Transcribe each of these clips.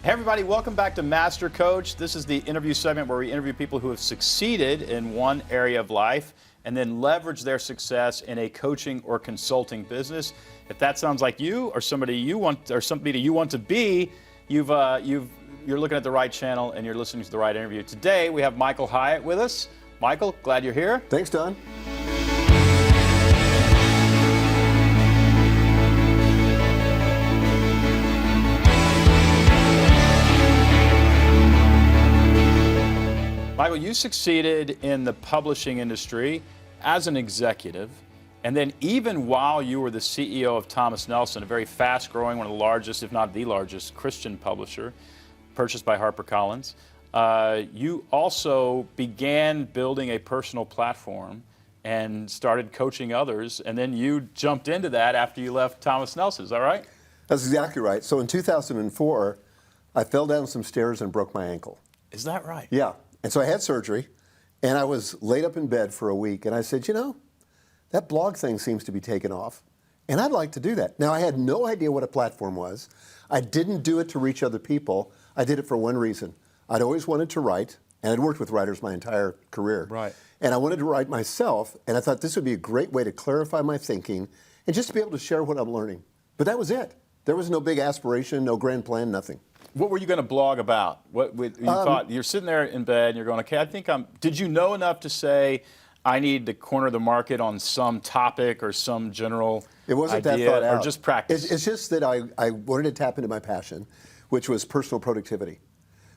Hey everybody, welcome back to Master Coach. This is the interview segment where we interview people who have succeeded in one area of life and then leverage their success in a coaching or consulting business. If that sounds like you or somebody you want to be, you're looking at the right channel and you're listening to the right interview. Today we have Michael Hyatt with us. Michael, glad you're here. Thanks, Don. Michael, you succeeded in the publishing industry as an executive, and then even while you were the CEO of Thomas Nelson, a very fast-growing, one of the largest, if not the largest, Christian publisher, purchased by HarperCollins, you also began building a personal platform and started coaching others, and then you jumped into that after you left Thomas Nelson. Is that right? That's exactly right. So in 2004, I fell down some stairs and broke my ankle. Is that right? Yeah. And so I had surgery, and I was laid up in bed for a week, and I said, you know, that blog thing seems to be taking off, and I'd like to do that. Now, I had no idea what a platform was. I didn't do it to reach other people. I did it for one reason. I'd always wanted to write, and I'd worked with writers my entire career. Right. And I wanted to write myself, and I thought this would be a great way to clarify my thinking and just to be able to share what I'm learning. But that was it. There was no big aspiration, no grand plan, nothing. What were you going to blog about? You thought you're sitting there in bed and you're going, okay, did you know enough to say, I need to corner the market on some topic or some general It wasn't idea, that thought out. or just practice? It's just that I wanted to tap into my passion, which was personal productivity.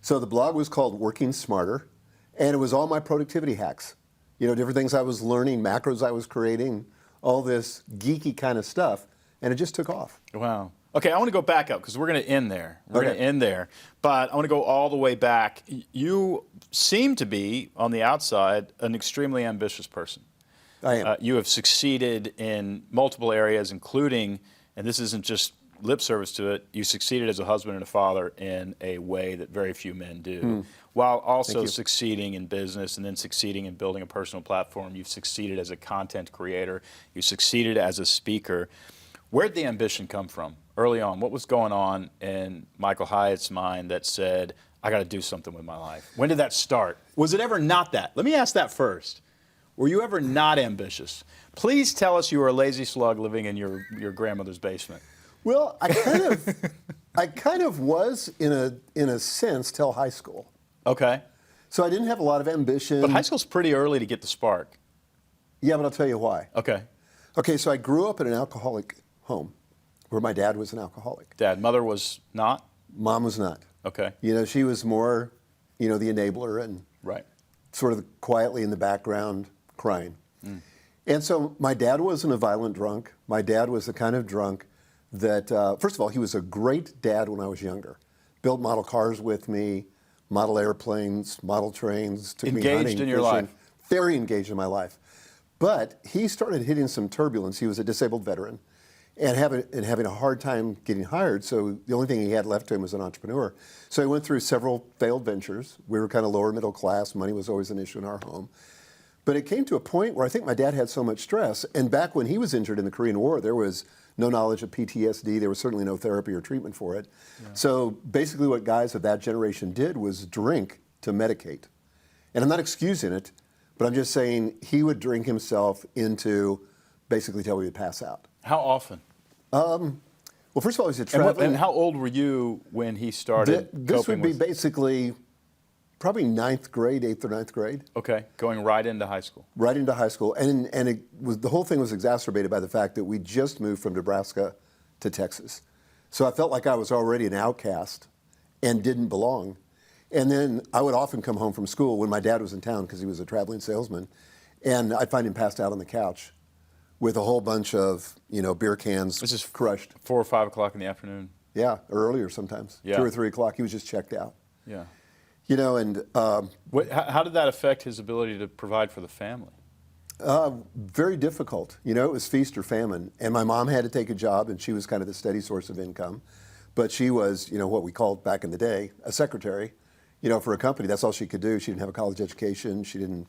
So the blog was called Working Smarter, and it was all my productivity hacks. You know, different things I was learning, macros I was creating, all this geeky kind of stuff, and it just took off. Wow. Okay, I want to go back up because we're going to end there. We're going to end there. But I want to go all the way back. You seem to be, on the outside, an extremely ambitious person. I am. You have succeeded in multiple areas, including, and this isn't just lip service to it, you succeeded as a husband and a father in a way that very few men do, while also succeeding in business and then succeeding in building a personal platform. You've succeeded as a content creator. You succeeded as a speaker. Where'd the ambition come from early on? What was going on in Michael Hyatt's mind that said, I got to do something with my life? When did that start? Was it ever not that? Let me ask that first. Were you ever not ambitious? Please tell us you were a lazy slug living in your grandmother's basement. Well, I kind of was in a sense till high school. Okay. So I didn't have a lot of ambition. But high school's pretty early to get the spark. Yeah, but I'll tell you why. Okay. Okay, so I grew up in an alcoholic home where my dad was an alcoholic. Mother was not? Mom was not. Okay. You know, she was more, the enabler and Right. sort of quietly in the background crying. And so my dad wasn't a violent drunk. My dad was the kind of drunk that, first of all, he was a great dad when I was younger. Built model cars with me, model airplanes, model trains, took me hunting, Engaged in your fishing. life. Very engaged in my life. But he started hitting some turbulence. He was a disabled veteran and having a hard time getting hired, so the only thing he had left to him was an entrepreneur. So he went through several failed ventures. We were kind of lower middle class. Money was always an issue in our home. But it came to a point where I think my dad had so much stress, and back when he was injured in the Korean War, there was no knowledge of PTSD. There was certainly no therapy or treatment for it. Yeah. So basically what guys of that generation did was drink to medicate. And I'm not excusing it, but I'm just saying he would drink himself into basically till he would pass out. How often? Well, first of all, he was a traveling. And how old were you when he started This would be with... basically probably 8th or 9th grade. Okay, going right into high school. Right into high school. And the whole thing was exacerbated by the fact that we just moved from Nebraska to Texas. So I felt like I was already an outcast and didn't belong. And then I would often come home from school when my dad was in town because he was a traveling salesman, and I'd find him passed out on the couch with a whole bunch of, beer cans This is crushed. 4 or 5 o'clock in the afternoon. Yeah, or earlier sometimes. Yeah. 2 or 3 o'clock, he was just checked out. Yeah. And how did that affect his ability to provide for the family? very difficult. It was feast or famine. And my mom had to take a job, and she was kind of the steady source of income. But she was, what we called back in the day, a secretary, for a company. That's all she could do. She didn't have a college education. She didn't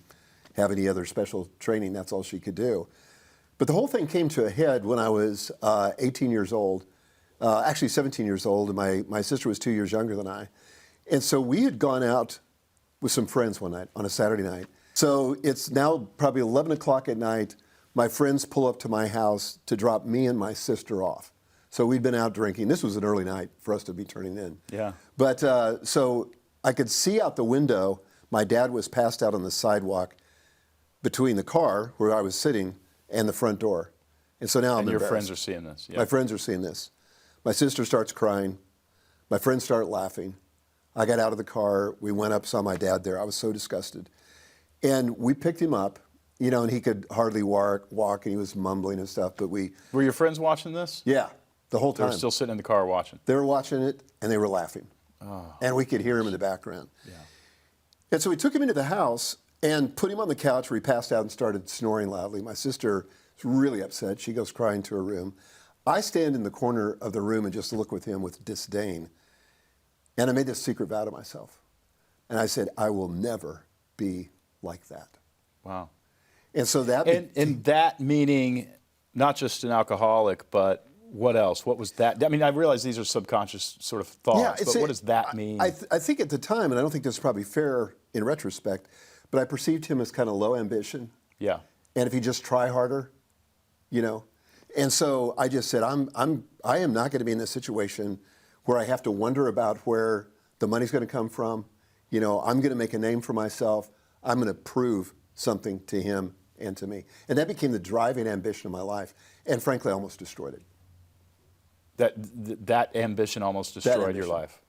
have any other special training. That's all she could do. But the whole thing came to a head when I was 18 years old. actually 17 years old, and my sister was 2 years younger than I. And so we had gone out with some friends one night, on a Saturday night. So it's now probably 11 o'clock at night. My friends pull up to my house to drop me and my sister off. So we'd been out drinking. This was an early night for us to be turning in. Yeah. But so I could see out the window, my dad was passed out on the sidewalk between the car where I was sitting and the front door. And so now I'm your embarrassed. friends are seeing this. Yeah. My friends are seeing this. My sister starts crying. My friends start laughing. I got out of the car. We went up, saw my dad there. I was so disgusted. And we picked him up, you know, and he could hardly walk, and he was mumbling and stuff. But we... Were your friends watching this? Yeah, the whole They time. were still sitting in the car watching. They were watching it, and they were laughing. Oh. And we could hear him in the background. Yeah. And so we took him into the house and put him on the couch where he passed out and started snoring loudly. My sister was really upset. She goes crying to her room. I stand in the corner of the room and just look with him with disdain. And I made this secret vow to myself. And I said, I will never be like that. Wow. And so that... And that meaning not just an alcoholic, but what else? What was that? I mean, I realize these are subconscious sort of thoughts, but what does that mean? I think at the time, and I don't think this is probably fair in retrospect, but I perceived him as kind of low ambition. Yeah. And if you just try harder, you know. And so I just said, I am not going to be in this situation where I have to wonder about where the money's going to come from. You know, I'm going to make a name for myself. I'm going to prove something to him and to me. And that became the driving ambition of my life. And frankly, I almost destroyed it. That ambition almost destroyed your life.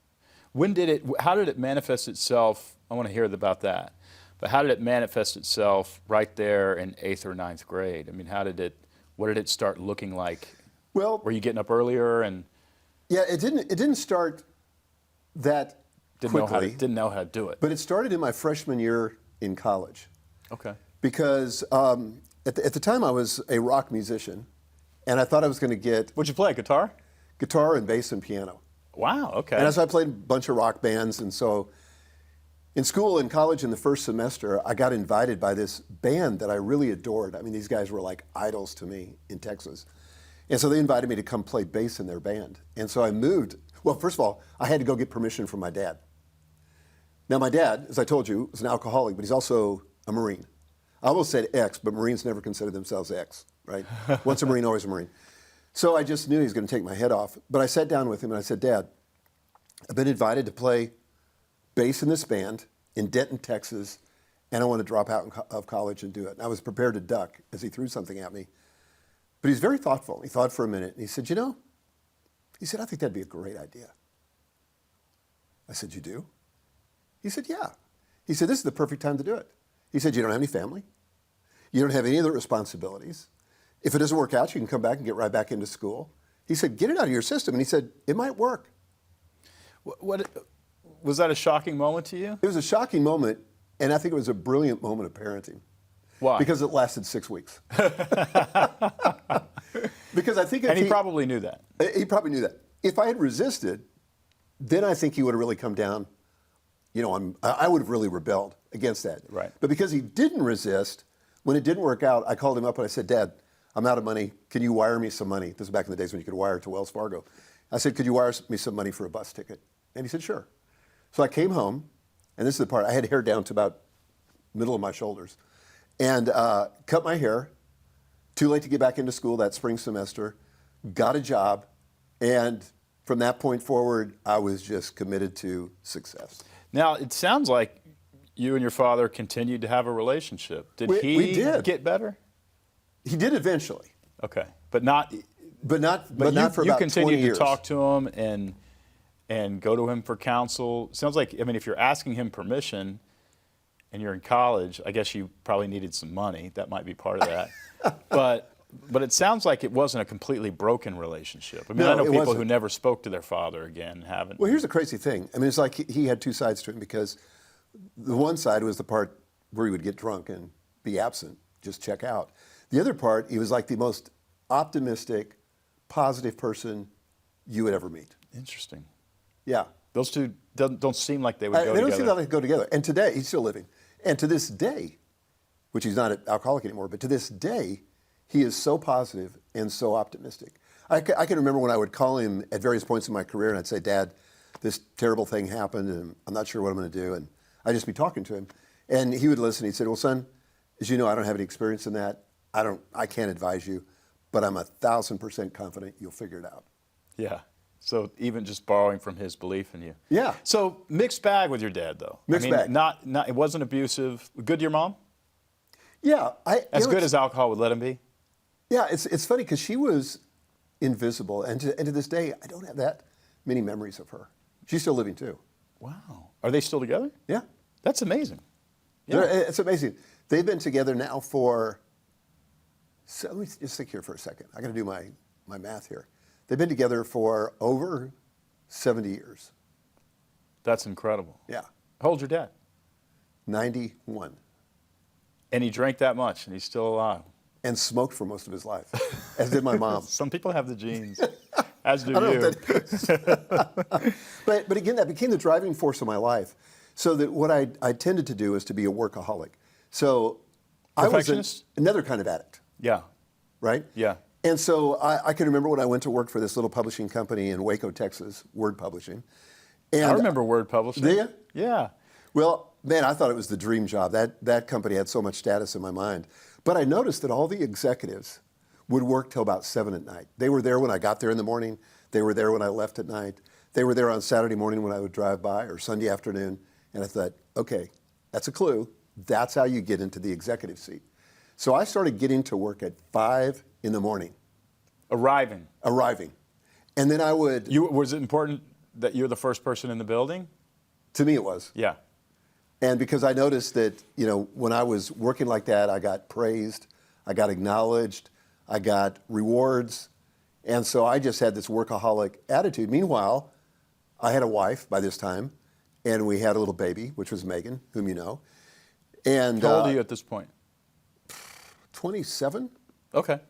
How did it manifest itself? I want to hear about that. But how did it manifest itself right there in 8th or 9th grade? I mean, what did it start looking like? Well, were you getting up earlier and... Yeah, it didn't start that quickly. Didn't know how to do it. But it started in my freshman year in college. Okay. Because at the time I was a rock musician, and I thought I was going to get... What'd you play, guitar? Guitar and bass and piano. Wow, okay. And as I played a bunch of rock bands, and so in school, in college, in the first semester, I got invited by this band that I really adored. I mean, these guys were like idols to me in Texas. And so they invited me to come play bass in their band. And so I moved. Well, first of all, I had to go get permission from my dad. Now, my dad, as I told you, was an alcoholic, but he's also a Marine. I almost said ex, but Marines never consider themselves ex, right? Once a Marine, always a Marine. So I just knew he was going to take my head off. But I sat down with him and I said, Dad, I've been invited to play bass in this band in Denton, Texas, and I want to drop out of college and do it. And I was prepared to duck as he threw something at me. But he's very thoughtful. He thought for a minute, and he said, you know, I think that'd be a great idea. I said, you do? He said, yeah. He said, this is the perfect time to do it. He said, you don't have any family. You don't have any other responsibilities. If it doesn't work out, you can come back and get right back into school. He said, get it out of your system. And he said, it might work. What was that a shocking moment to you? It was a shocking moment, and I think it was a brilliant moment of parenting. Why? Because it lasted 6 weeks. Because I think and he probably knew that. He probably knew that. If I had resisted, then I think he would have really come down. You know, I would have really rebelled against that. Right. But because he didn't resist, when it didn't work out, I called him up and I said, Dad, I'm out of money. Can you wire me some money? This was back in the days when you could wire to Wells Fargo. I said, could you wire me some money for a bus ticket? And he said, sure. So I came home, and this is the part, I had hair down to about middle of my shoulders, and cut my hair, too late to get back into school that spring semester, got a job, and from that point forward, I was just committed to success. Now, it sounds like you and your father continued to have a relationship. Did we he did. get better? He did eventually. Okay, but not for you, about 20 years. You continued to talk to him and go to him for counsel. Sounds like, I mean, if you're asking him permission and you're in college, I guess you probably needed some money. That might be part of that. But it sounds like it wasn't a completely broken relationship. I mean, No, I know it people wasn't. who never spoke to their father again haven't. Well, here's the crazy thing. I mean, it's like he had two sides to him, because the one side was the part where he would get drunk and be absent, just check out. The other part, he was like the most optimistic, positive person you would ever meet. Interesting. Yeah. Those two don't seem like they would go They together. don't seem like they go together. And today, he's still living. And to this day, which he's not an alcoholic anymore, but to this day, he is so positive and so optimistic. I can remember when I would call him at various points in my career, and I'd say, Dad, this terrible thing happened, and I'm not sure what I'm going to do. And I'd just be talking to him. And he would listen. He'd say, well, son, as you know, I don't have any experience in that. I can't advise you, but I'm 1,000% confident you'll figure it out. Yeah. So even just borrowing from his belief in you. Yeah. So mixed bag with your dad, though. Mixed bag. Not, it wasn't abusive. Good to your mom? Yeah. As good as alcohol would let him be? Yeah, it's funny because she was invisible. And to this day, I don't have that many memories of her. She's still living too. Wow. Are they still together? Yeah. That's amazing. Yeah. It's amazing. They've been together now for, so let me just think here for a second. I got to do my math here. They've been together for over 70 years. That's incredible. Yeah. How old's your dad? 91. And he drank that much, and he's still alive. And smoked for most of his life, as did my mom. Some people have the genes, as do I don't you. know if that is. But again, that became the driving force of my life. So that what I tended to do is to be a workaholic. So I was Perfectionist? another kind of addict, Yeah. right? Yeah. And so I can remember when I went to work for this little publishing company in Waco, Texas, Word Publishing. And I remember Word Publishing. Do you? Yeah. Well, man, I thought it was the dream job. That company had so much status in my mind. But I noticed that all the executives would work till about 7 at night. They were there when I got there in the morning. They were there when I left at night. They were there on Saturday morning when I would drive by, or Sunday afternoon. And I thought, okay, that's a clue. That's how you get into the executive seat. So I started getting to work at 5 in the morning. Arriving. And then I would... Was it important that you're the first person in the building? To me, it was. Yeah. And because I noticed that, when I was working like that, I got praised, I got acknowledged, I got rewards. And so I just had this workaholic attitude. Meanwhile, I had a wife by this time, and we had a little baby, which was Megan, whom you know. And How old are you at this point? 27. Okay.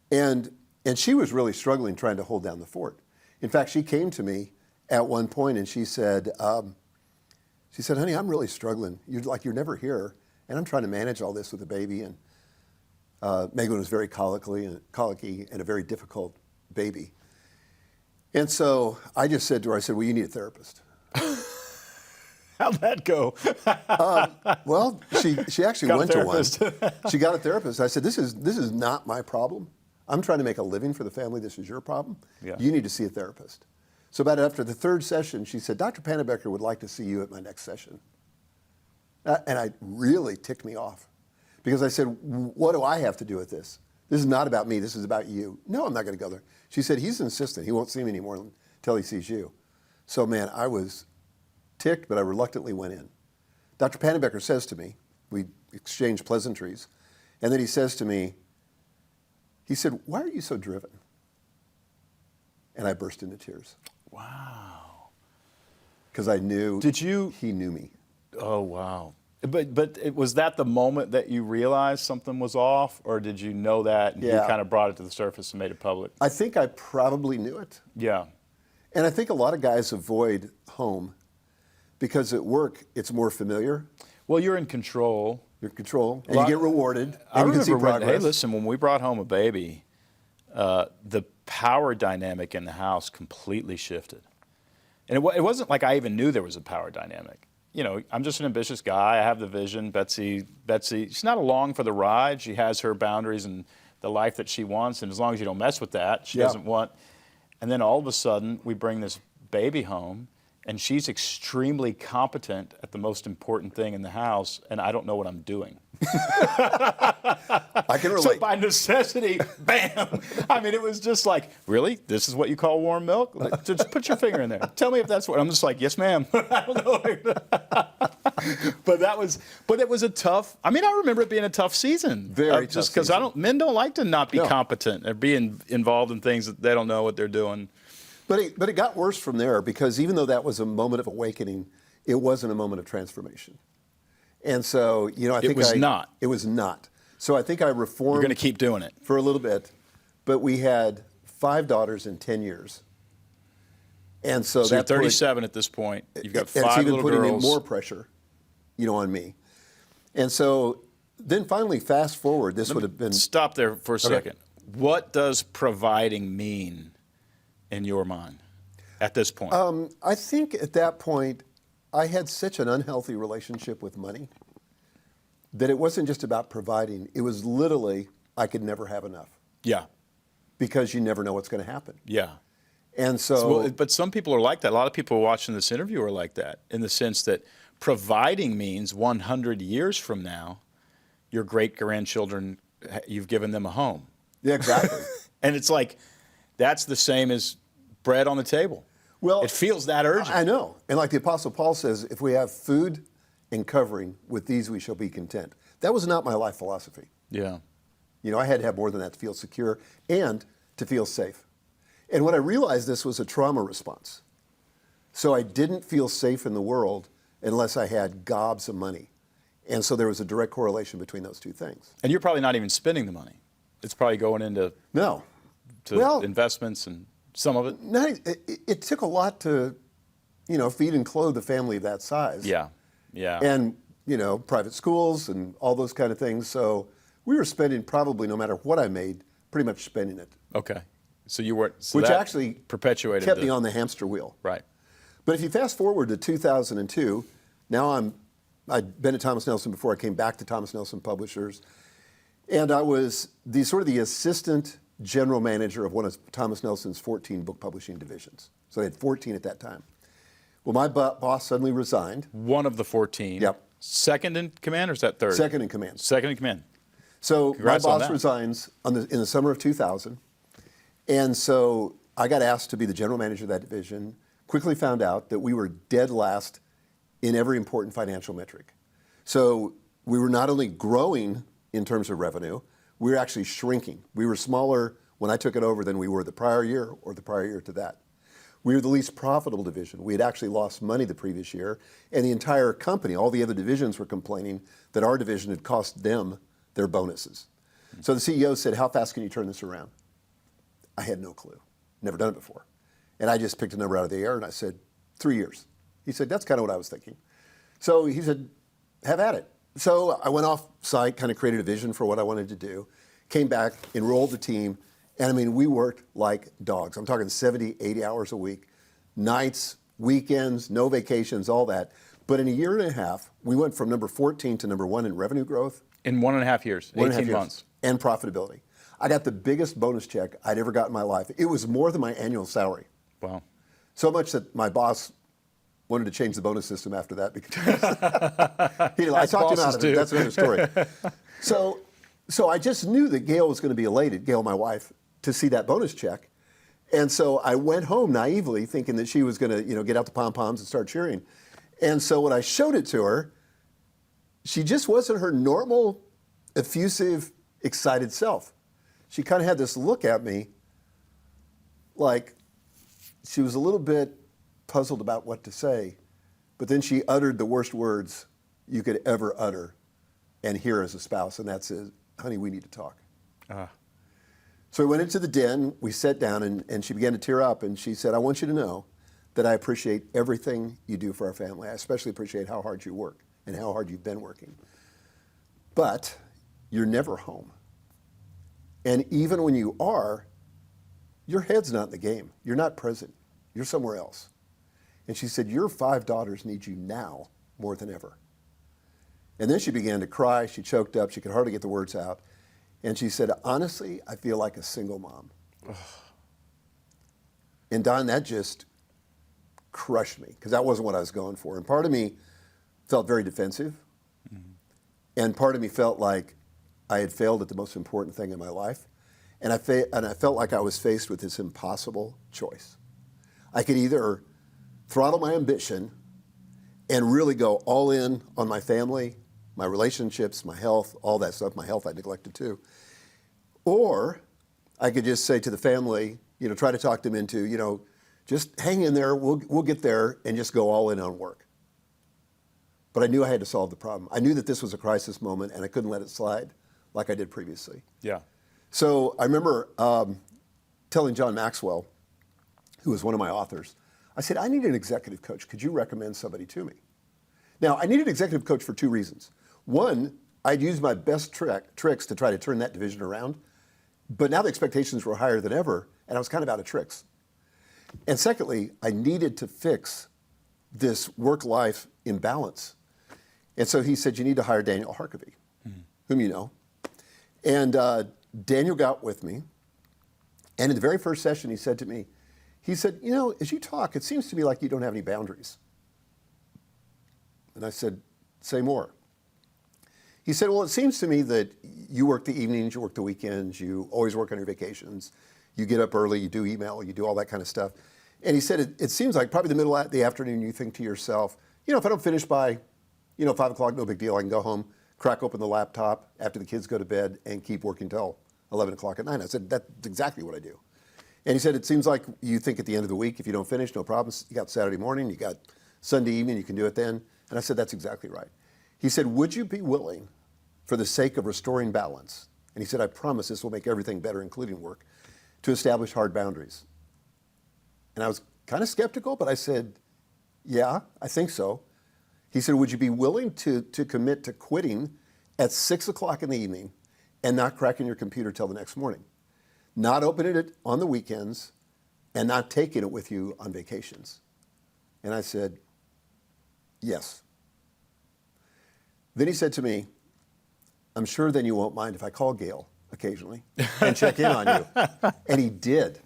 And she was really struggling trying to hold down the fort. In fact, she came to me at one point and she said, honey, I'm really struggling. You're never here, and I'm trying to manage all this with the baby. And Megan was very colicky and a very difficult baby. And so I just said to her, I said, well, you need a therapist. How'd that go? Well, she actually went to one. She got a therapist. I said, this is not my problem. I'm trying to make a living for the family. This is your problem. Yeah. You need to see a therapist. So about after the third session, she said, Dr. Pannebecker would like to see you at my next session. And it really ticked me off because I said, what do I have to do with this? This is not about me. This is about you. No, I'm not going to go there. She said, he's insistent. He won't see me anymore until he sees you. So, man, I was ticked, but I reluctantly went in. Dr. Pannebecker says to me, we exchanged pleasantries, and then he says to me, he said, why are you so driven? And I burst into tears. Wow. Because I knew he knew me. Oh, wow. But was that the moment that you realized something was off, or did you know that and you kind of brought it to the surface and made it public? I think I probably knew it. Yeah. And I think a lot of guys avoid home because at work it's more familiar. Well, you're in control. You're in control, and you get rewarded. I and you can see remember progress. hey, listen, when we brought home a baby, the power dynamic in the house completely shifted. And it wasn't like I even knew there was a power dynamic. I'm just an ambitious guy. I have the vision. Betsy, she's not along for the ride. She has her boundaries and the life that she wants, and as long as you don't mess with that, she doesn't want. And then all of a sudden, we bring this baby home, and she's extremely competent at the most important thing in the house, and I don't know what I'm doing. I can relate. So by necessity, bam. I mean, it was just like, really? This is what you call warm milk? Like, just put your finger in there. Tell me if that's what. I'm just like, yes, ma'am. I don't know. But it was a tough. I mean, I remember it being a tough season. Very tough. Just because men don't like to not be competent or be involved in things that they don't know what they're doing. But it got worse from there because even though that was a moment of awakening, it wasn't a moment of transformation. And so, I think it was not. It was not. So I think I reformed. You're going to keep doing it for a little bit, but we had 5 daughters in 10 years. And so you're 37 at this point. You've got 5 it's even little putting girls. in more pressure, on me. And so then finally, fast forward, this would have been. Stop there for a second. What does providing mean in your mind at this point? I think at that point, I had such an unhealthy relationship with money that it wasn't just about providing. It was literally, I could never have enough Yeah. because you never know what's going to happen. Yeah. And so, Well, but some people are like that. A lot of people watching this interview are like that in the sense that providing means 100 years from now, your great-grandchildren, you've given them a home. yeah, exactly. And it's like, that's the same as bread on the table. Well, it feels that urgent. I know. And like the Apostle Paul says, if we have food and covering, with these we shall be content. That was not my life philosophy. Yeah. You know, I had to have more than that to feel secure and to feel safe. And when I realized this was a trauma response, so I didn't feel safe in the world unless I had gobs of money. And so there was a direct correlation between those two things. And you're probably not even spending the money. It's probably going into No. Well, investments and some of it. it took a lot to, you know, feed and clothe a family of that size. Yeah. Yeah. And, you know, private schools and all those kind of things. So we were spending probably, no matter what I made, pretty much spending it. Okay. So you weren't, so Which that actually perpetuated kept me on the hamster wheel. Right. But if you fast forward to 2002, now I'd been at Thomas Nelson before I came back to Thomas Nelson Publishers, and I was the assistant general manager of one of Thomas Nelson's 14 book publishing divisions. So they had 14 at that time. Well, my boss suddenly resigned. One of the 14. Yep. Second in command, or is that third? Second in command. Second in command. So Congrats my on boss that. resigns in the summer of 2000, and so I got asked to be the general manager of that division. Quickly found out that we were dead last in every important financial metric. So we were not only growing in terms of revenue, we were actually shrinking. We were smaller when I took it over than we were the prior year or the prior year to that. We were the least profitable division. We had actually lost money the previous year, and the entire company, all the other divisions were complaining that our division had cost them their bonuses. So the CEO said, "How fast can you turn this around?" I had no clue. Never done it before. And I just picked a number out of the air and I said, 3 years. He said, "That's kind of what I was thinking." So he said, "Have at it." So I went off site, kind of created a vision for what I wanted to do, came back, enrolled the team, and I mean, we worked like dogs. I'm talking 70, 80 hours a week, nights, weekends, no vacations, all that. But in a year and a half, we went from number 14 to number 1 in revenue growth. In 1.5 years, 18 months. And profitability. I got the biggest bonus check I'd ever got in my life. It was more than my annual salary. Wow. So much that my boss wanted to change the bonus system after that because I talked him out of it. That's another story. So I just knew that Gail was going to be elated, Gail, my wife, to see that bonus check. And so I went home naively thinking that she was going to, you know, get out the pom-poms and start cheering. And so when I showed it to her, she just wasn't her normal, effusive, excited self. She kind of had this look at me like she was a little bit puzzled about what to say, but then she uttered the worst words you could ever utter and hear as a spouse, and that says, "Honey, we need to talk." So we went into the den, we sat down, and she began to tear up, and she said, "I want you to know that I appreciate everything you do for our family. I especially appreciate how hard you work and how hard you've been working. But you're never home. And even when you are, your head's not in the game. You're not present. You're somewhere else." And she said, "Your 5 daughters need you now more than ever." And then she began to cry. She choked up. She could hardly get the words out. And she said, "Honestly, I feel like a single mom." And Don, that just crushed me because that wasn't what I was going for. And part of me felt very defensive. And part of me felt like I had failed at the most important thing in my life. And I felt like I was faced with this impossible choice. I could either throttle my ambition and really go all in on my family, my relationships, my health, all that stuff. My health I neglected too. Or I could just say to the family, you know, try to talk them into, you know, just hang in there, we'll get there, and just go all in on work. But I knew I had to solve the problem. I knew that this was a crisis moment, and I couldn't let it slide like I did previously. Yeah. So I remember telling John Maxwell, who was one of my authors, I said, "I need an executive coach. Could you recommend somebody to me?" Now, I needed an executive coach for 2 reasons. One, I'd used my best tricks to try to turn that division around, But now the expectations were higher than ever, and I was kind of out of tricks. And secondly, I needed to fix this work-life imbalance. And so he said, you need to hire Daniel Harkavy, whom you know. And Daniel got with me. And in the very first session, he said to me, he said, you know, as you talk, it seems to me like you don't have any boundaries. And I said, say more. He said, well, it seems to me that you work the evenings, you work the weekends, you always work on your vacations, you get up early, you do email, you do all that kind of stuff. And he said, it seems like probably the middle of the afternoon you think to yourself, you know, if I don't finish by, 5 o'clock, no big deal. I can go home, crack open the laptop after the kids go to bed and keep working till 11 o'clock at night. I said, that's exactly what I do. And he said, it seems like you think at the end of the week, if you don't finish, no problem. You got Saturday morning, you got Sunday evening, you can do it then. And I said, that's exactly right. He said, would you be willing, for the sake of restoring balance, and he said, I promise this will make everything better, including work, to establish hard boundaries? And I was kind of skeptical, but I said, yeah, I think so. He said, would you be willing to commit to quitting at 6 o'clock in the evening and not cracking your computer till the next morning? Not opening it on the weekends and not taking it with you on vacations? And I said, yes. Then he said to me, I'm sure then you won't mind if I call Gail occasionally and check in on you. And he did.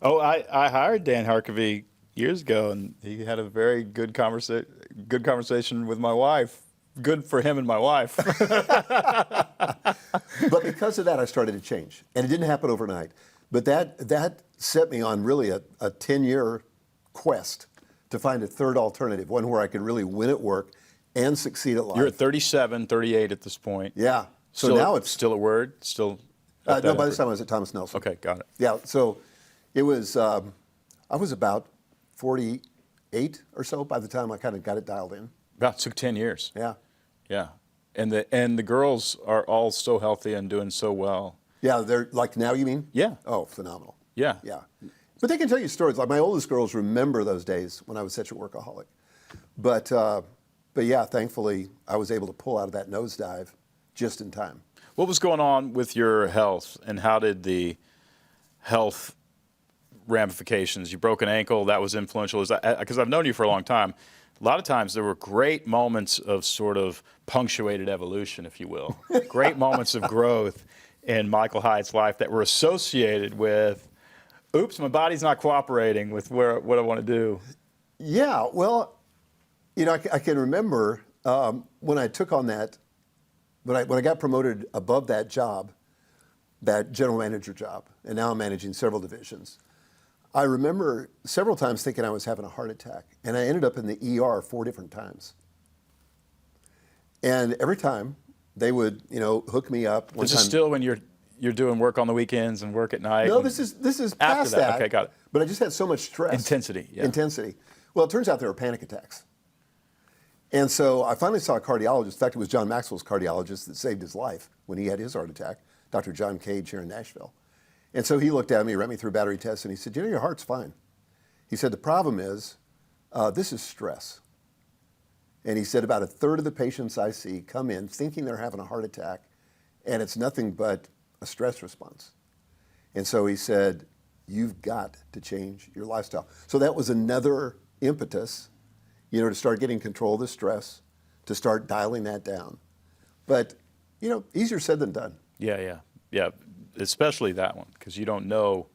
Oh, I hired Dan Harkavy years ago, and he had a very good conversation with my wife. Good for him and my wife. But because of that, I started to change. And it didn't happen overnight. But that set me on really a 10-year quest to find a third alternative, one where I could really win at work and succeed at life. You're at 37, 38 at this point. Yeah. So still, now it's still at Word? Still? No, by this time I was at Thomas Nelson. Okay, got it. Yeah, so it was, I was about 48 or so by the time I kind of got it dialed in. About took 10 years. Yeah. Yeah. And the girls are all so healthy and doing so well. Yeah, they're like now, you mean? Yeah. Oh, phenomenal. Yeah. Yeah. But they can tell you stories. Like my oldest girls remember those days when I was such a workaholic. But yeah, thankfully I was able to pull out of that nosedive just in time. What was going on with your health, and how did the health ramifications? You broke an ankle, that was influential. Because I've known you for a long time. A lot of times there were great moments of sort of punctuated evolution, if you will. Great moments of growth in Michael Hyatt's life that were associated with, oops, my body's not cooperating with what I want to do. Yeah, well, I can remember when I took on that, when I got promoted above that job, that general manager job, and now I'm managing several divisions. I remember several times thinking I was having a heart attack, and I ended up in the ER 4 different times. And every time they would, hook me up. This is still when you're doing work on the weekends and work at night? No, this is past that. Okay, got it. But I just had so much stress. Intensity, yeah. Intensity. Well, it turns out there were panic attacks. And so I finally saw a cardiologist. In fact, it was John Maxwell's cardiologist that saved his life when he had his heart attack, Dr. John Cage here in Nashville. And so he looked at me, ran me through battery tests, and he said, your heart's fine. He said, the problem is, this is stress. And he said, about a third of the patients I see come in thinking they're having a heart attack, and it's nothing but a stress response. And so he said, you've got to change your lifestyle. So that was another impetus, to start getting control of the stress, to start dialing that down. But, easier said than done. Yeah. Especially that one, because you don't know,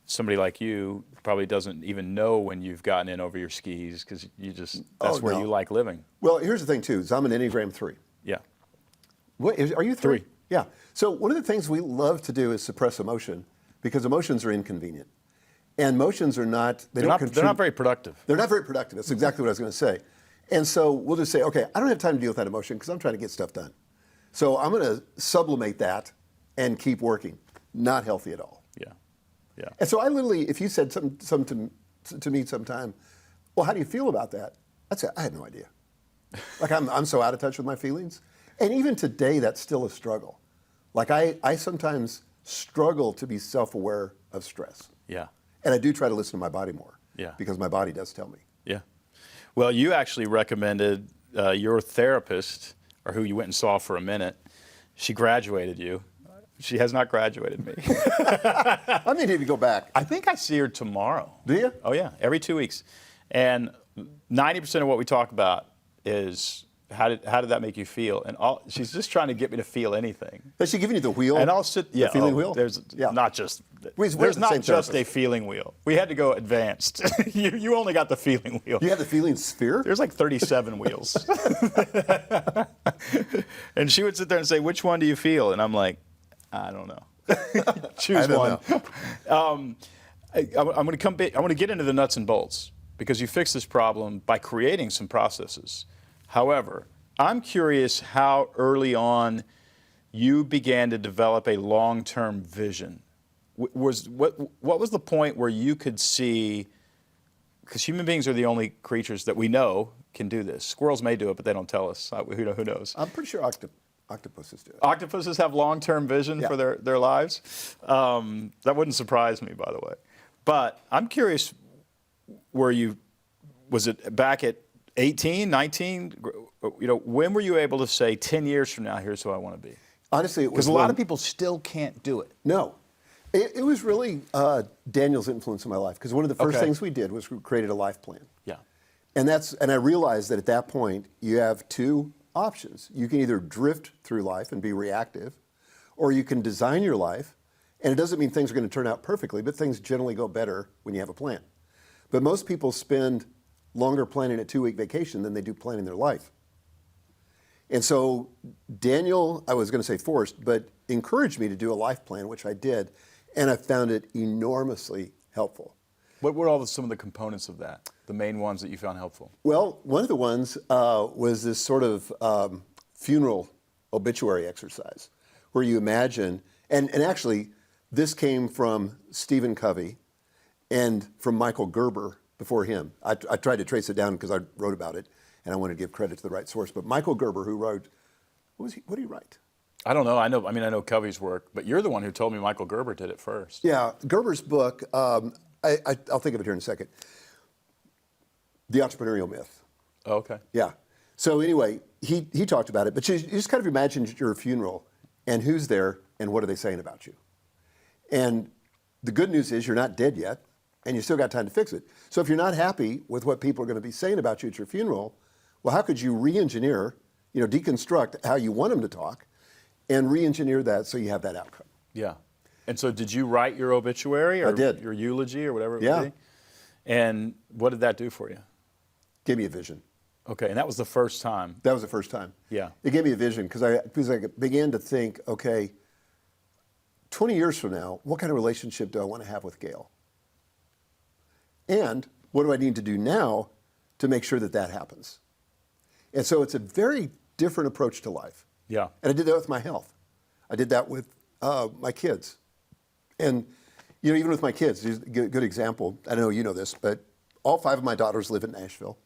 somebody like you probably doesn't even know when you've gotten in over your skis, because that's where you like living. Well, here's the thing too, is I'm an Enneagram 3. Yeah. Are you 3? 3. Yeah. So one of the things we love to do is suppress emotion, because emotions are inconvenient. And emotions are not, they're not very productive. They're not very productive. That's exactly what I was going to say. And so we'll just say, okay, I don't have time to deal with that emotion because I'm trying to get stuff done. So I'm going to sublimate that and keep working. Not healthy at all. Yeah. And so I literally, if you said something to me sometime, well, how do you feel about that? I'd say, I had no idea. Like I'm so out of touch with my feelings. And even today, that's still a struggle. Like I sometimes struggle to be self-aware of stress. Yeah. And I do try to listen to my body more. Yeah. Because my body does tell me. Yeah. Well, you actually recommended your therapist, or who you went and saw for a minute. She graduated you. She has not graduated me. I may need to go back. I think I see her tomorrow. Do you? Oh, yeah, every 2 weeks. And 90% of what we talk about is how did that make you feel? And she's just trying to get me to feel anything. Has she given you the wheel? And I'll sit, yeah, the feeling wheel? There's not just, We're there's the not same just a therapist. feeling wheel. We had to go advanced. You only got the feeling wheel. You have the feeling sphere? There's like 37 wheels. And she would sit there and say, which one do you feel? And I'm like, I don't know. Choose one. I'm going to get into the nuts and bolts because you fix this problem by creating some processes. However, I'm curious how early on you began to develop a long-term vision. What was the point where you could see, because human beings are the only creatures that we know can do this. Squirrels may do it, but they don't tell us. Who knows? I'm pretty sure octopuses do it. Octopuses have long-term vision for their lives. That wouldn't surprise me, by the way. But I'm curious, was it back at 18, 19? When were you able to say, 10 years from now, here's who I want to be? Honestly, it was Because a lot of people still can't do it. No. It was really Daniel's influence in my life because one of the first things we did was we created a life plan. Yeah. And I realized that at that point, you have two options. You can either drift through life and be reactive, or you can design your life. And it doesn't mean things are going to turn out perfectly, but things generally go better when you have a plan. But most people spend longer planning a 2-week vacation than they do planning their life. And so Daniel, I was going to say forced, but encouraged me to do a life plan, which I did. And I found it enormously helpful. What were some of the components of that, the main ones that you found helpful? Well, one of the ones was this sort of funeral obituary exercise where you imagine, and actually this came from Stephen Covey and from Michael Gerber before him. I tried to trace it down because I wrote about it and I wanted to give credit to the right source. But Michael Gerber, who wrote, what did he write? I don't know. I know Covey's work, but you're the one who told me Michael Gerber did it first. Yeah, Gerber's book, I'll think of it here in a second. The Entrepreneurial Myth. Oh, okay. Yeah. So anyway, he talked about it, but you just kind of imagine your funeral and who's there and what are they saying about you. And the good news is you're not dead yet and you still got time to fix it. So if you're not happy with what people are going to be saying about you at your funeral, well, how could you re-engineer, deconstruct how you want them to talk and re-engineer that so you have that outcome? Yeah. And so did you write your obituary or I did. Your eulogy or whatever it would be? And what did that do for you? Gave me a vision. Okay, and that was the first time. That was the first time. Yeah. It gave me a vision because I began to think, okay, 20 years from now, what kind of relationship do I want to have with Gail? And what do I need to do now to make sure that happens? And so it's a very different approach to life. Yeah. And I did that with my health. I did that with my kids. And, even with my kids, there's a good example. I know you know this, but all 5 of my daughters live in Nashville,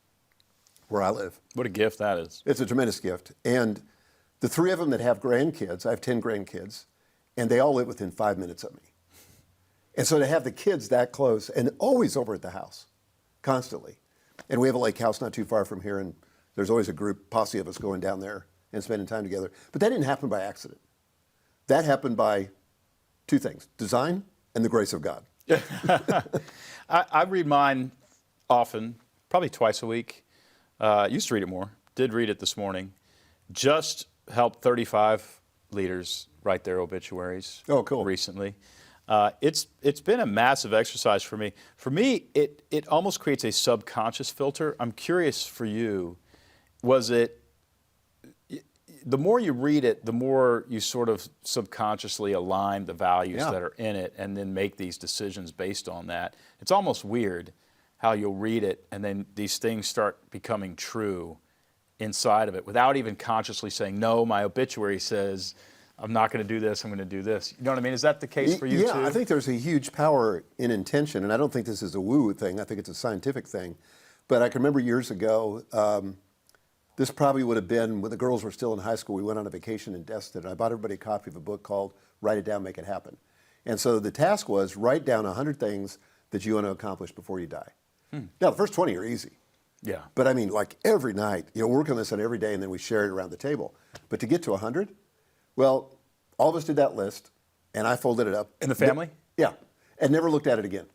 where I live. What a gift that is. It's a tremendous gift. And the 3 of them that have grandkids, I have 10 grandkids, and they all live within 5 minutes of me. And so to have the kids that close and always over at the house, constantly. And we have a lake house not too far from here, and there's always a posse of us going down there and spending time together. But that didn't happen by accident. That happened by 2 things, design and the grace of God. I read mine often, probably twice a week. Used to read it more. Did read it this morning. Just helped 35 leaders write their obituaries. Oh, cool. Recently. It's been a massive exercise for me. For me, it almost creates a subconscious filter. I'm curious for you, was it, the more you read it, the more you sort of subconsciously align the values that are in it and then make these decisions based on that. It's almost weird how you'll read it and then these things start becoming true inside of it without even consciously saying, no, my obituary says I'm not going to do this, I'm going to do this. You know what I mean? Is that the case for you too? Yeah, I think there's a huge power in intention, and I don't think this is a woo-woo thing. I think it's a scientific thing. But I can remember years ago, this probably would have been when the girls were still in high school. We went on a vacation in Destin, and I bought everybody a copy of a book called Write It Down, Make It Happen. And so the task was write down 100 things that you want to accomplish before you die. Now, the first 20 are easy. Yeah. But I mean, like every night, we're working on this on every day, and then we share it around the table. But to get to 100, well, all of us did that list, and I folded it up. In the family? Yeah, and never looked at it again.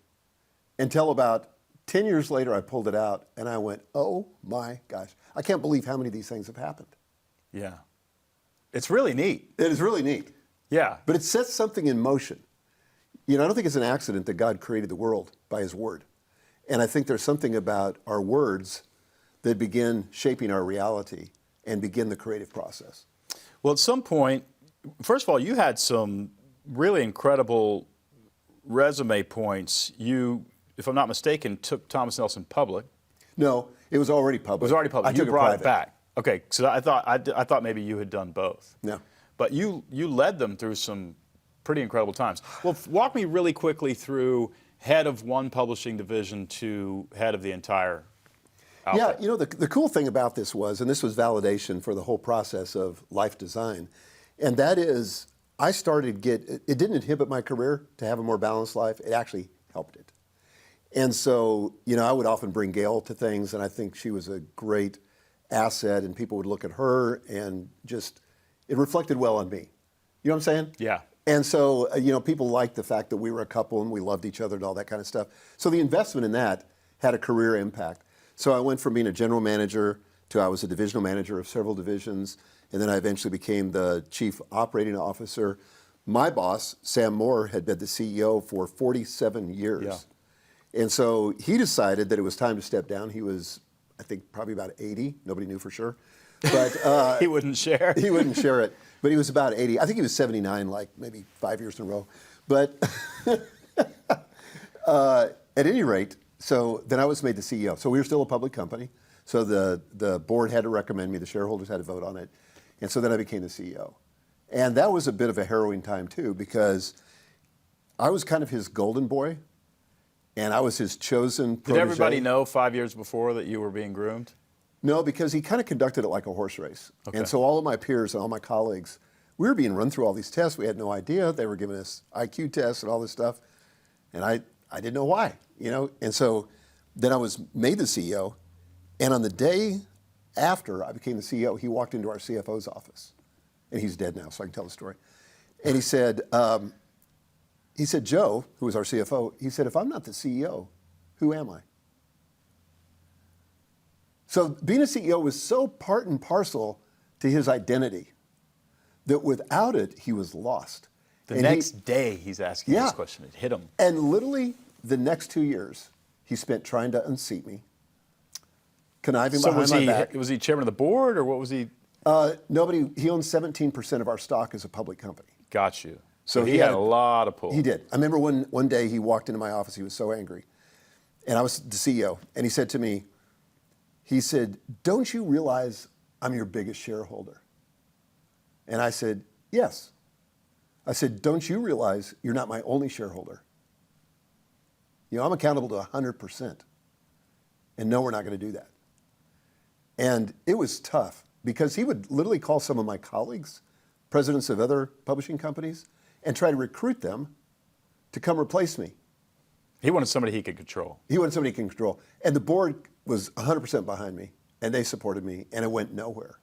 Until about 10 years later, I pulled it out, and I went, oh my gosh. I can't believe how many of these things have happened. Yeah. It's really neat. It is really neat. Yeah. But it sets something in motion. You know, I don't think it's an accident that God created the world by his word. And I think there's something about our words that begin shaping our reality and begin the creative process. Well, at some point, first of all, you had some really incredible resume points. You, if I'm not mistaken, took Thomas Nelson public. No, it was already public. It was already public. I took You brought it private. back. Okay, so I thought maybe you had done both. No. But you led them through some pretty incredible times. Well, walk me really quickly through head of one publishing division to head of the entire outfit. Yeah, you know, the cool thing about this was, and this was validation for the whole process of life design, and that is I started it didn't inhibit my career to have a more balanced life. It actually helped it. And so, you know, I would often bring Gail to things, and I think she was a great asset, and people would look at her and just, it reflected well on me. You know what I'm saying? Yeah. And so, you know, people liked the fact that we were a couple and we loved each other and all that kind of stuff. So the investment in that had a career impact. So I went from being a general manager to I was a divisional manager of several divisions, and then I eventually became the chief operating officer. My boss, Sam Moore, had been the CEO for 47 years. Yeah. And so he decided that it was time to step down. He was, I think, probably about 80. Nobody knew for sure. But He wouldn't share. he wouldn't share it. But he was about 80. I think he was 79, like maybe 5 years in a row. But at any rate, so then I was made the CEO. So we were still a public company. So the board had to recommend me. The shareholders had to vote on it. And so then I became the CEO. And that was a bit of a harrowing time, too, because I was kind of his golden boy. And I was his chosen protege. Did everybody know 5 years before that you were being groomed? No, because he kind of conducted it like a horse race. Okay. And so all of my peers and all my colleagues, we were being run through all these tests. We had no idea. They were giving us IQ tests and all this stuff. And I didn't know why, you know. And so then I was made the CEO. And on the day after I became the CEO, he walked into our CFO's office. And he's dead now, so I can tell the story. And he said, Joe, who was our CFO, he said, if I'm not the CEO, who am I? So being a CEO was so part and parcel to his identity that without it, he was lost. The next day he's asking this question. It hit him. And literally the next 2 years, he spent trying to unseat me, conniving behind my back. Was he chairman of the board, or what was he? Nobody. He owns 17% of our stock as a public company. Got you. So he had a lot of pull. He did. I remember one day he walked into my office. He was so angry. And I was the CEO. And he said to me, he said, don't you realize I'm your biggest shareholder? And I said, yes. I said, don't you realize you're not my only shareholder? You know, I'm accountable to 100%. And no, we're not going to do that. And it was tough because he would literally call some of my colleagues, presidents of other publishing companies, and try to recruit them to come replace me. He wanted somebody he could control. He wanted somebody he can control. And the board was 100% behind me, and they supported me, and it went nowhere.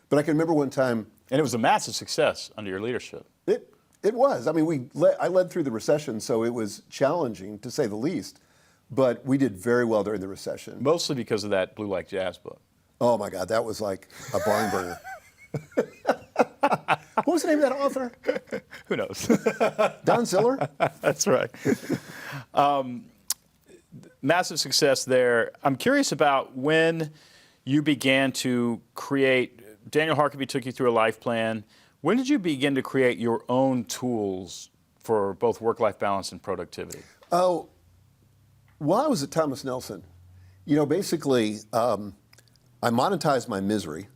But I can remember one time. And it was a massive success under your leadership. It was. I mean, I led through the recession, so it was challenging, to say the least. But we did very well during the recession. Mostly because of that Blue Like Jazz book. Oh, my God, that was like a barn burner. What was the name of that author? Who knows? Don Ziller? That's right. Massive success there. I'm curious about when you began to create, Daniel Harkavy took you through a life plan. When did you begin to create your own tools for both work-life balance and productivity? Oh, while I was at Thomas Nelson, you know, basically, I monetized my misery.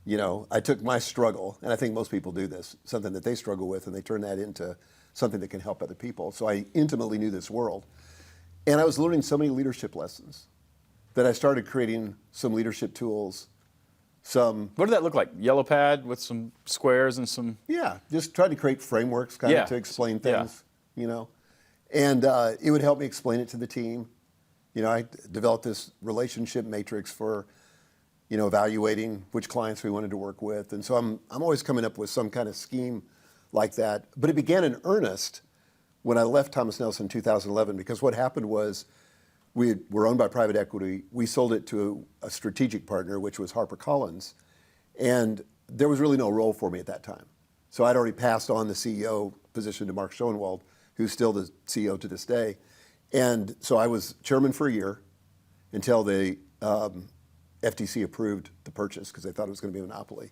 You know, I took my struggle, and I think most people do this, something that they struggle with, and they turn that into something that can help other people. So I intimately knew this world. And I was learning so many leadership lessons that I started creating some leadership tools. What did that look like? Yellow pad with some squares and some... Yeah, just trying to create frameworks kind of to explain things, you know. And it would help me explain it to the team. You know, I developed this relationship matrix for, you know, evaluating which clients we wanted to work with. And so I'm always coming up with some kind of scheme like that. But it began in earnest when I left Thomas Nelson in 2011, because what happened was we were owned by private equity. We sold it to a strategic partner, which was HarperCollins, and there was really no role for me at that time. So I'd already passed on the CEO position to Mark Schoenwald, who's still the CEO to this day. And so I was chairman for a year until the FTC approved the purchase because they thought it was going to be a monopoly.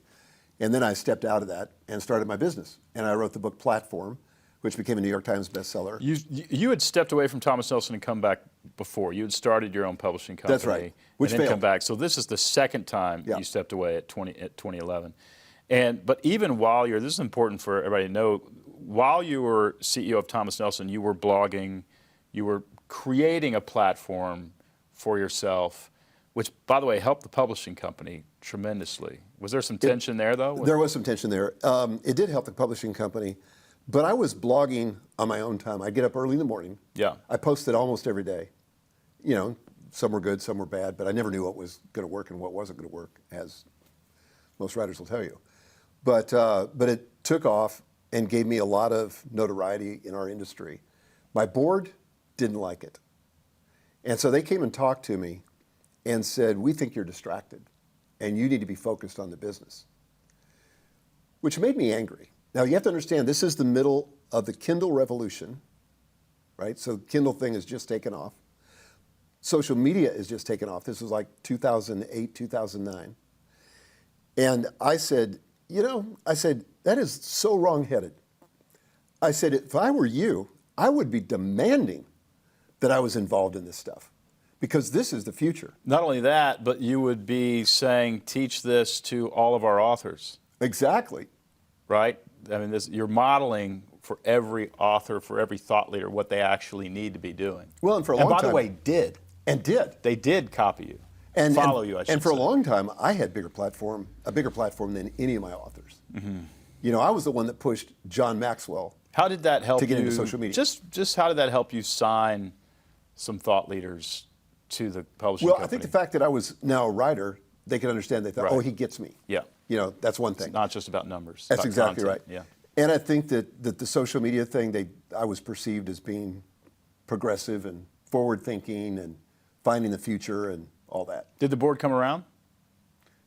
And then I stepped out of that and started my business. And I wrote the book Platform, which became a New York Times bestseller. You had stepped away from Thomas Nelson and come back before. You had started your own publishing company. That's right. Which and then failed. come back. So this is the second time Yeah. you stepped away at 2011. But even while this is important for everybody to know, while you were CEO of Thomas Nelson, you were blogging, you were creating a platform for yourself, which, by the way, helped the publishing company tremendously. Was there some tension there, though? There was some tension there. It did help the publishing company, but I was blogging on my own time. I get up early in the morning. Yeah. I posted almost every day. You know, some were good, some were bad, but I never knew what was going to work and what wasn't going to work, as most writers will tell you. But it took off and gave me a lot of notoriety in our industry. My board didn't like it. And so they came and talked to me and said, we think you're distracted and you need to be focused on the business, which made me angry. Now you have to understand, this is the middle of the Kindle revolution, right? So the Kindle thing has just taken off. Social media is just taken off. This was like 2008, 2009. And I said, that is so wrong-headed. I said, if I were you, I would be demanding that I was involved in this stuff because this is the future. Not only that, but you would be saying, teach this to all of our authors. Exactly. Right? I mean, you're modeling for every author, for every thought leader, what they actually need to be doing. Well, and for a long time. And by the way, did. And did. They did copy you. Follow you, I should say. And for a long time, I had a bigger platform than any of my authors. Mm-hmm. You know, I was the one that pushed John Maxwell. How did that help to get you, into social media? Just how did that help you sign some thought leaders to the publishing company? Well, I think the fact that I was now a writer, they could understand. They thought, right. oh, he gets me. Yeah. You know, that's one thing. It's not just about numbers. That's about exactly content. right. Yeah. And I think that the social media thing, I was perceived as being progressive and forward-thinking and finding the future and all that. Did the board come around?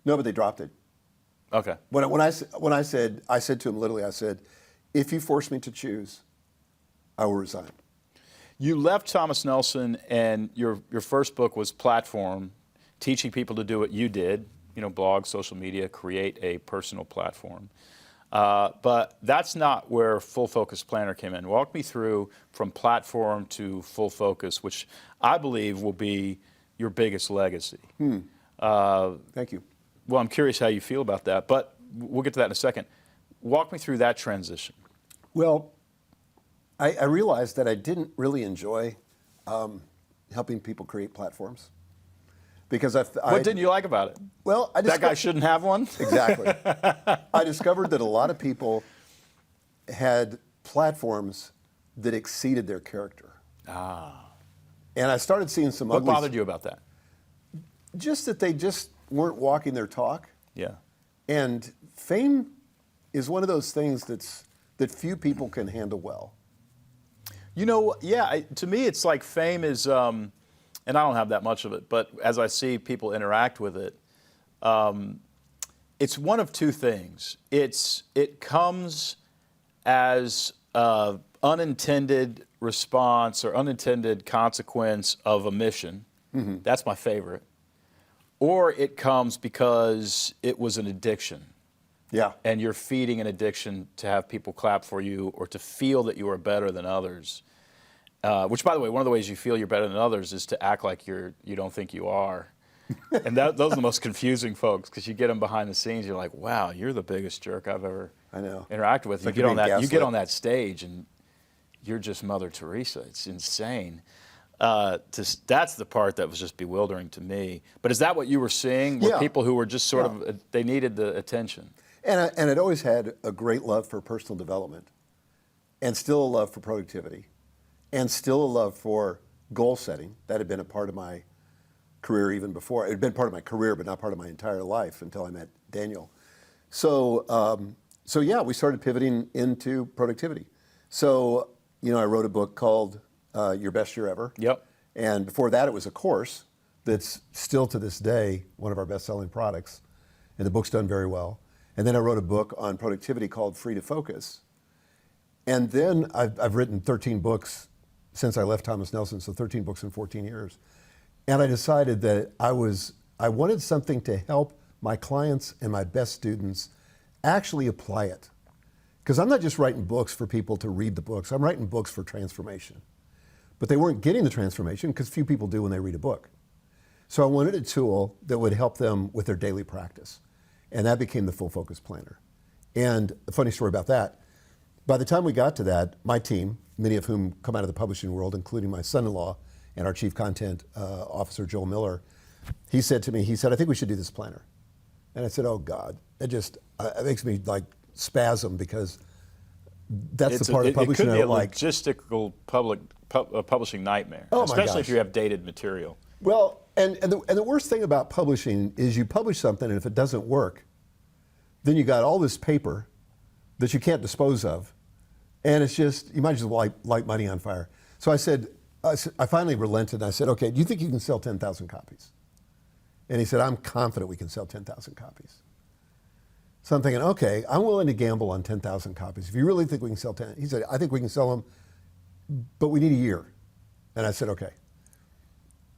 No, but they dropped it. Okay. When I said to him literally, I said, if you force me to choose, I will resign. You left Thomas Nelson, and your first book was Platform, teaching people to do what you did, blog, social media, create a personal platform. But that's not where Full Focus Planner came in. Walk me through from Platform to Full Focus, which I believe will be your biggest legacy. Thank you. Well, I'm curious how you feel about that, but we'll get to that in a second. Walk me through that transition. Well, I realized that I didn't really enjoy helping people create platforms. Because what didn't you like about it? Well, that guy shouldn't have one? Exactly. I discovered that a lot of people had platforms that exceeded their character. And I started seeing some What ugly... bothered you about that? Just that they just weren't walking their talk. Yeah. And fame is one of those things that few people can handle well. To me it's like fame is, and I don't have that much of it, but as I see people interact with it, it's one of two things. It comes as an unintended response or unintended consequence of a mission. Mm-hmm. That's my favorite. Or it comes because it was an addiction. Yeah. And you're feeding an addiction to have people clap for you or to feel that you are better than others. Which, by the way, one of the ways you feel you're better than others is to act like you don't think you are. And those are the most confusing folks because you get them behind the scenes. You're like, wow, you're the biggest jerk I've ever interacted with. Like you get on that stage and you're just Mother Teresa. It's insane. That's the part that was just bewildering to me. But is that what you were seeing? Were people who were just sort of, they needed the attention? And I'd always had a great love for personal development and still a love for productivity and still a love for goal setting. That had been a part of my career even before. It had been part of my career, but not part of my entire life until I met Daniel. So so yeah, we started pivoting into productivity. So, I wrote a book called Your Best Year Ever. Yep. And before that, it was a course that's still to this day one of our best-selling products. And the book's done very well. And then I wrote a book on productivity called Free to Focus. And then I've written 13 books since I left Thomas Nelson, so 13 books in 14 years. And I decided that I wanted something to help my clients and my best students actually apply it. Because I'm not just writing books for people to read the books, I'm writing books for transformation. But they weren't getting the transformation because few people do when they read a book. So I wanted a tool that would help them with their daily practice. And that became the Full Focus Planner. And a funny story about that, by the time we got to that, my team, many of whom come out of the publishing world, including my son-in-law and our chief content officer, Joel Miller, he said to me, I think we should do this planner. And I said, oh God, it makes me like spasm because that's the part of publishing I don't like. It could be a logistical publishing nightmare, Oh my especially gosh. if you have dated material. Well, and the worst thing about publishing is you publish something and if it doesn't work, then you got all this paper that you can't dispose of. And it's just, you might just light money on fire. So I finally relented and I said, okay, do you think you can sell 10,000 copies? And he said, I'm confident we can sell 10,000 copies. So I'm thinking, okay, I'm willing to gamble on 10,000 copies. If you really think we can sell 10, he said, I think we can sell them, but we need a year. And I said, okay.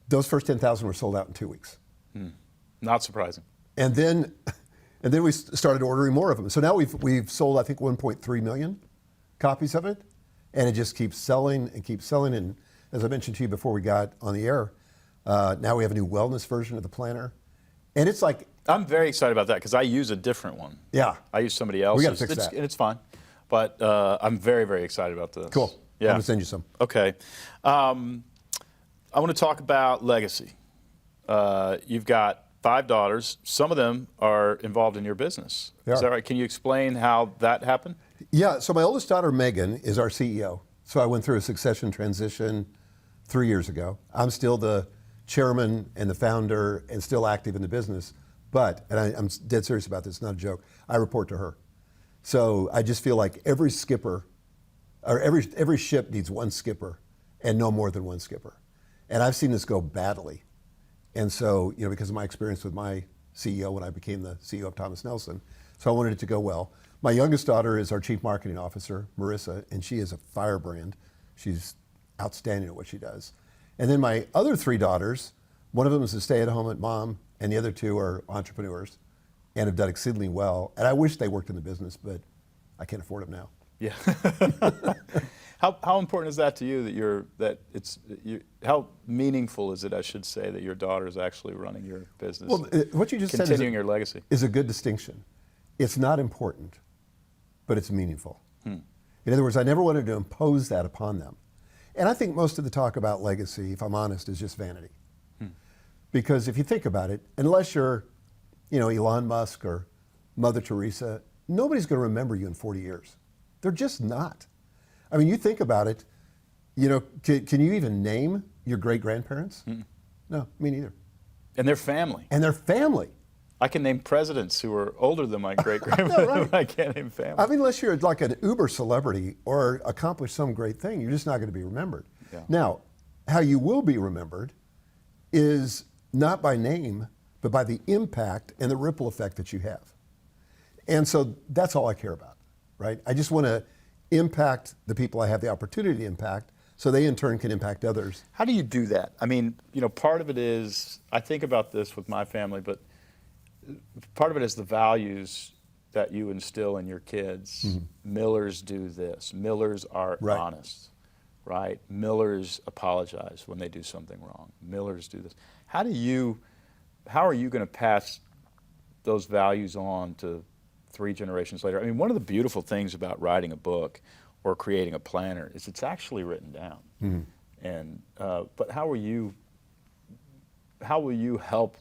Those first 10,000 were sold out in 2 weeks. Not surprising. And then we started ordering more of them. So now we've sold, I think, 1.3 million copies of it. And it just keeps selling and keeps selling. And as I mentioned to you before we got on the air, now we have a new wellness version of the planner. And it's like, I'm very excited about that because I use a different one. yeah. I use somebody else's. We got to fix that. And it's fine. But I'm very, very excited about this. Cool. Yeah. I'm going to send you some. Okay. I want to talk about legacy. You've got 5 daughters. Some of them are involved in your business. Is that right? Can you explain how that happened? Yeah. So my oldest daughter, Megan, is our CEO. So I went through a succession transition 3 years ago. I'm still the chairman and the founder and still active in the business. But, and I'm dead serious about this, not a joke, I report to her. So I just feel like every skipper, or every ship needs one skipper and no more than one skipper. And I've seen this go badly. And so, because of my experience with my CEO when I became the CEO of Thomas Nelson, so I wanted it to go well. My youngest daughter is our chief marketing officer, Marissa, and she is a firebrand. She's outstanding at what she does. And then my other 3 daughters, one of them is a stay-at-home mom, and the other 2 are entrepreneurs and have done exceedingly well. And I wish they worked in the business, but I can't afford them now. Yeah. How important is that to you how meaningful is it, I should say, that your daughter is actually running your business? Well, what you just continuing said your legacy is a good distinction. It's not important, but it's meaningful. In other words, I never wanted to impose that upon them. And I think most of the talk about legacy, if I'm honest, is just vanity. Because if you think about it, unless you're, Elon Musk or Mother Teresa, nobody's going to remember you in 40 years. They're just not. I mean, you think about it, can you even name your great-grandparents? No, me neither. And their family. And their family. I can name presidents who are older than my great-grandmother, right. but I can't name family. I mean, unless you're like an uber celebrity or accomplish some great thing, you're just not going to be remembered. Yeah. Now, how you will be remembered is not by name, but by the impact and the ripple effect that you have. And so that's all I care about, right? I just want to impact the people I have the opportunity to impact so they in turn can impact others. How do you do that? I mean, part of it is, I think about this with my family, but part of it is the values that you instill in your kids. Millers do this. Millers are honest, right? Millers apologize when they do something wrong. Millers do this. How are you going to pass those values on to 3 generations later? I mean, one of the beautiful things about writing a book or creating a planner is it's actually written down. And but how will you help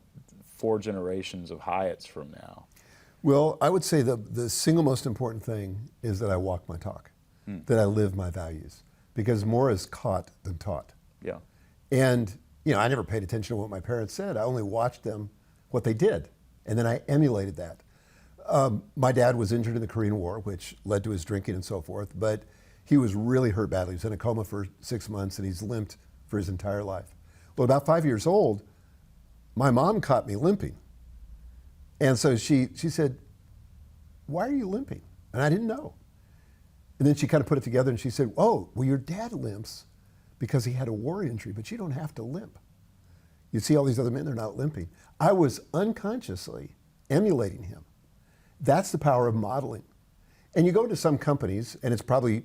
4 generations of Hyatts from now? Well, I would say the single most important thing is that I walk my talk, that I live my values, because more is caught than taught. Yeah. And I never paid attention to what my parents said. I only watched them, what they did, and then I emulated that. My dad was injured in the Korean War, which led to his drinking and so forth, but he was really hurt badly. He was in a coma for 6 months, and he's limped for his entire life. Well, about 5 years old, my mom caught me limping. And so she said, "Why are you limping?" And I didn't know. And then she kind of put it together and she said, "Oh, well, your dad limps because he had a war injury, but you don't have to limp. You see all these other men, they're not limping." I was unconsciously emulating him. That's the power of modeling. And you go to some companies, and it's probably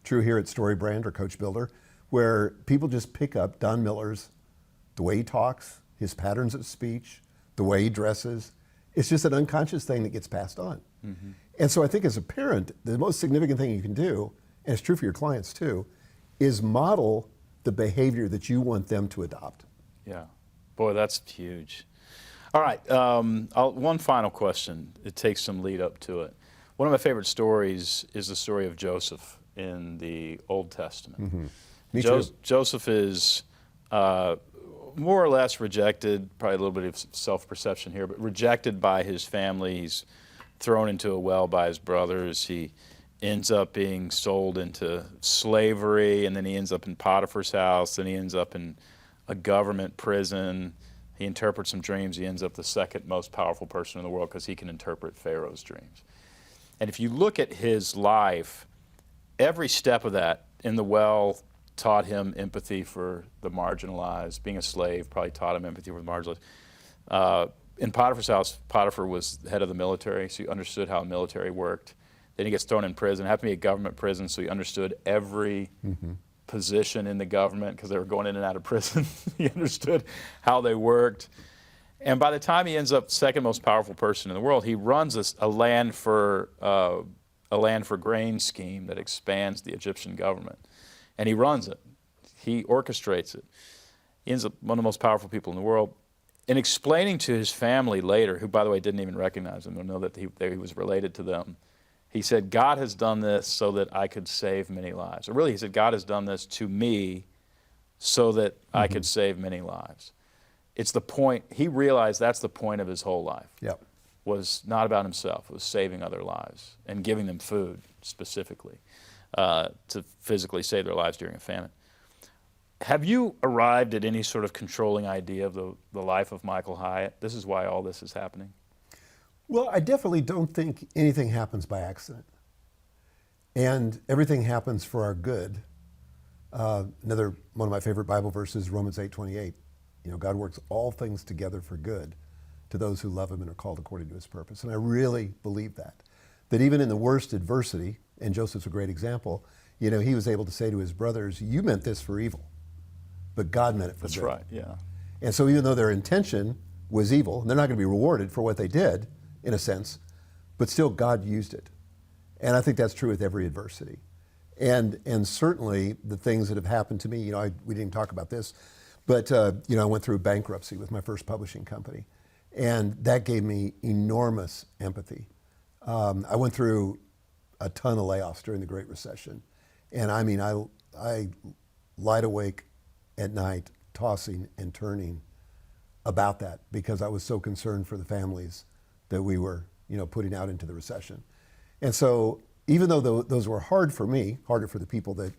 true here at Story Brand or Coach Builder, where people just pick up Don Miller's, the way he talks, his patterns of speech, the way he dresses. It's just an unconscious thing that gets passed on. Mm-hmm. And so I think as a parent, the most significant thing you can do, and it's true for your clients too, is model the behavior that you want them to adopt. Yeah. Boy, that's huge. All right. One final question. It takes some lead up to it. One of my favorite stories is the story of Joseph in the Old Testament. Mm-hmm. Me too. Joseph is more or less rejected, probably a little bit of self-perception here, but rejected by his family. He's thrown into a well by his brothers. He ends up being sold into slavery, and then he ends up in Potiphar's house, then he ends up in a government prison. He interprets some dreams. He ends up the second most powerful person in the world because he can interpret Pharaoh's dreams. And if you look at his life, every step of that, in the well taught him empathy for the marginalized. Being a slave probably taught him empathy for the marginalized. In Potiphar's house, Potiphar was the head of the military, so he understood how the military worked. Then he gets thrown in prison. It happened to be a government prison, so he understood every position in the government because they were going in and out of prison. He understood how they worked. And by the time he ends up second most powerful person in the world, he runs a land for grain scheme that expands the Egyptian government. And he runs it. He orchestrates it. He ends up one of the most powerful people in the world. In explaining to his family later, who by the way didn't even recognize him or know that he was related to them, he said, "God has done this so that I could save many lives." Or really, he said, "God has done this to me so that I could save many lives." It's the point, he realized that's the point of his whole life. Yep. Was not about himself, it was saving other lives and giving them food specifically to physically save their lives during a famine. Have you arrived at any sort of controlling idea of the life of Michael Hyatt? This is why all this is happening? Well, I definitely don't think anything happens by accident. And everything happens for our good. Another one of my favorite Bible verses, Romans 8:28. You know, God works all things together for good to those who love him and are called according to his purpose. And I really believe that even in the worst adversity, and Joseph's a great example, you know, he was able to say to his brothers, "You meant this for evil, but God meant it for good." That's right, yeah. And so even though their intention was evil, and they're not going to be rewarded for what they did, in a sense, but still God used it. And I think that's true with every adversity. And certainly the things that have happened to me, you know, we didn't talk about this, but you know, I went through bankruptcy with my first publishing company, and that gave me enormous empathy. I went through a ton of layoffs during the Great Recession, and I mean, I lied awake at night, tossing and turning about that because I was so concerned for the families that we were, you know, putting out into the recession. And so even though those were hard for me, harder for the people that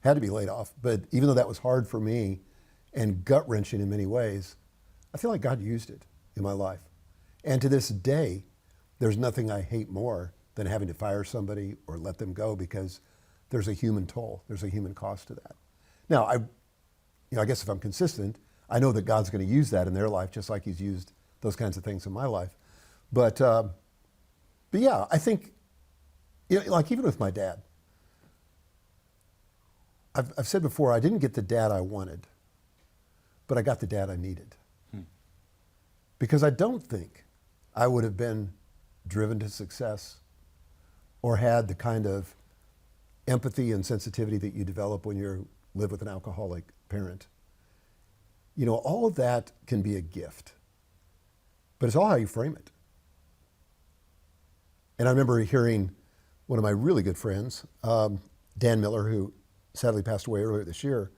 had to be laid off, but even though that was hard for me and gut-wrenching in many ways, I feel like God used it in my life. And to this day, there's nothing I hate more than having to fire somebody or let them go because there's a human toll, there's a human cost to that. Now, I guess if I'm consistent, I know that God's going to use that in their life just like he's used those kinds of things in my life. But yeah, I think, you know, like even with my dad, I've said before, I didn't get the dad I wanted, but I got the dad I needed. Because I don't think I would have been driven to success or had the kind of empathy and sensitivity that you develop when you live with an alcoholic parent. You know, all of that can be a gift, but it's all how you frame it. And I remember hearing one of my really good friends, Dan Miller, who sadly passed away earlier this year,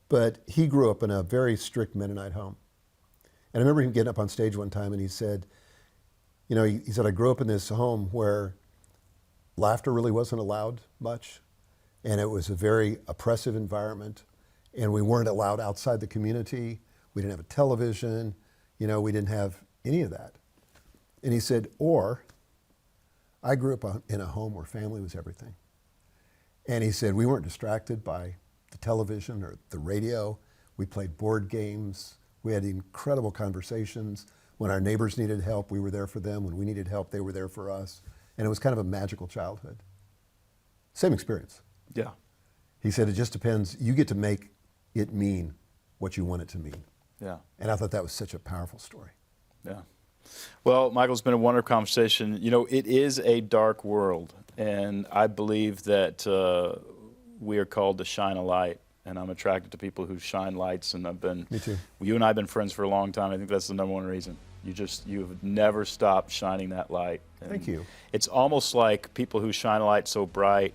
but he grew up in a very strict Mennonite home. And I remember him getting up on stage one time and he said, You know, he said, I grew up in this home where laughter really wasn't allowed much, and it was a very oppressive environment, and we weren't allowed outside the community. We didn't have a television, you know, we didn't have any of that. And he said, or I grew up in a home where family was everything. And he said, we weren't distracted by the television or the radio. We played board games. We had incredible conversations. When our neighbors needed help, we were there for them. When we needed help, they were there for us. And it was kind of a magical childhood. Same experience. Yeah. He said, it just depends. You get to make it mean what you want it to mean. Yeah. And I thought that was such a powerful story. Yeah. Well, Michael, it's been a wonderful conversation. You know, it is a dark world, and I believe that we are called to shine a light, and I'm attracted to people who shine lights, and Me too. You and I have been friends for a long time. I think that's the number one reason. You have never stopped shining that light. And Thank you. It's almost like people who shine a light so bright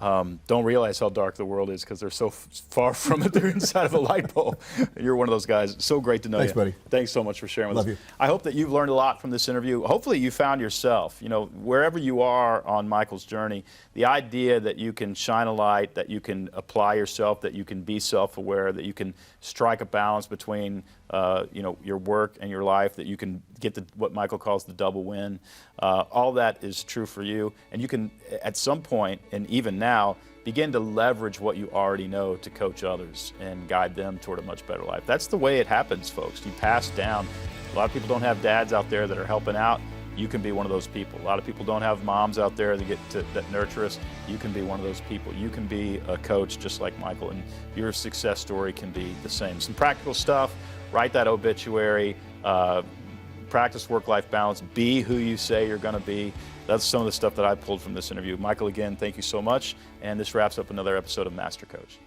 don't realize how dark the world is because they're so far from it. They're inside of a light bulb. You're one of those guys. So great to know you. Thanks, buddy. Thanks so much for sharing with us. Love you. I hope that you've learned a lot from this interview. Hopefully you found yourself, you know, wherever you are on Michael's journey, the idea that you can shine a light, that you can apply yourself, that you can be self-aware, that you can strike a balance between you know, your work and your life, that you can get what Michael calls the double win. All that is true for you, and you can, at some point, and even now, begin to leverage what you already know to coach others and guide them toward a much better life. That's the way it happens, folks. You pass down. A lot of people don't have dads out there that are helping out. You can be one of those people. A lot of people don't have moms out there that nurture us. You can be one of those people. You can be a coach just like Michael, and your success story can be the same. Some practical stuff. Write that obituary. Practice work-life balance. Be who you say you're going to be. That's some of the stuff that I pulled from this interview. Michael, again, thank you so much. And this wraps up another episode of Master Coach.